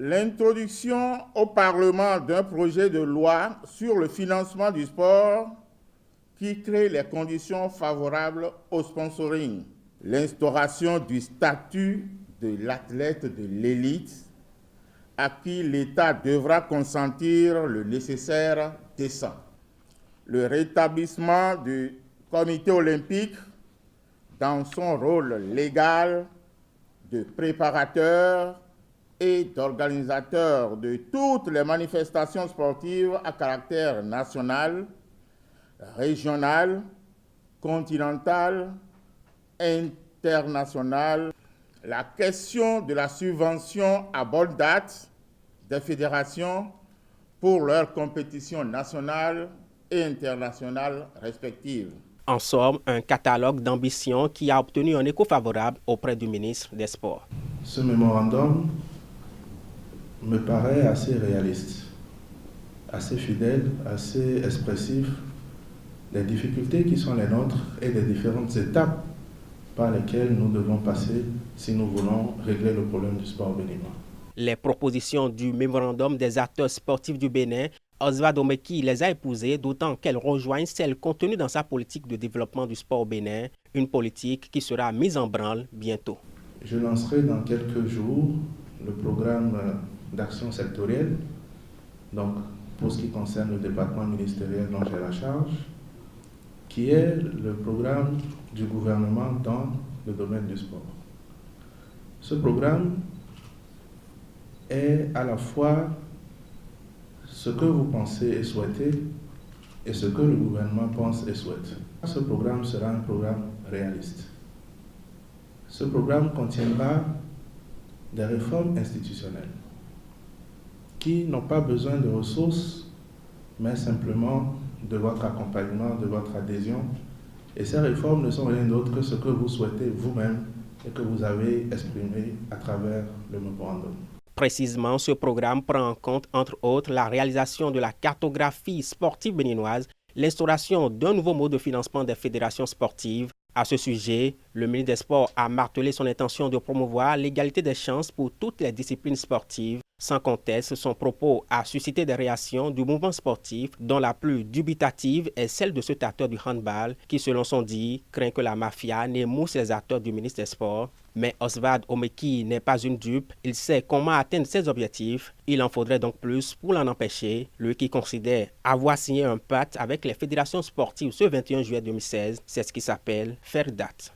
L'introduction au Parlement d'un projet de loi sur le financement du sport qui crée les conditions favorables au sponsoring. L'instauration du statut de l'athlète de l'élite à qui l'État devra consentir le nécessaire décent. Le rétablissement du comité olympique dans son rôle légal de préparateur et d'organisateur de toutes les manifestations sportives à caractère national, régional, continental, international. La question de la subvention à bonne date des fédérations pour leurs compétitions nationales et internationales respectives. En somme, un catalogue d'ambitions qui a obtenu un écho favorable auprès du ministre des Sports. Ce mémorandum me paraît assez réaliste, assez fidèle, assez expressif des difficultés qui sont les nôtres et des différentes étapes par lesquelles nous devons passer si nous voulons régler le problème du sport béninois. Les propositions du mémorandum des acteurs sportifs du Bénin, Oswald Omeki les a épousées, d'autant qu'elles rejoignent celles contenues dans sa politique de développement du sport au Bénin, une politique qui sera mise en branle bientôt. Je lancerai dans quelques jours le programme d'action sectorielle, donc pour ce qui concerne le département ministériel dont j'ai la charge, qui est le programme du gouvernement dans le domaine du sport. Ce programme est à la fois ce que vous pensez et souhaitez et ce que le gouvernement pense et souhaite. Ce programme sera un programme réaliste. Ce programme contiendra des réformes institutionnelles qui n'ont pas besoin de ressources, mais simplement de votre accompagnement, de votre adhésion. Et ces réformes ne sont rien d'autre que ce que vous souhaitez vous-même et que vous avez exprimé à travers le mémorandum. Précisément, ce programme prend en compte, entre autres, la réalisation de la cartographie sportive béninoise, l'instauration d'un nouveau mode de financement des fédérations sportives. À ce sujet, le ministre des Sports a martelé son intention de promouvoir l'égalité des chances pour toutes les disciplines sportives. Sans conteste, son propos a suscité des réactions du mouvement sportif, dont la plus dubitative est celle de cet acteur du handball qui, selon son dit, craint que la mafia n'émousse les acteurs du ministre des Sports. Mais Oswald Omeki n'est pas une dupe, il sait comment atteindre ses objectifs. Il en faudrait donc plus pour l'en empêcher, lui qui considère avoir signé un pacte avec les fédérations sportives ce 21 juillet 2016. C'est ce qui s'appelle faire date.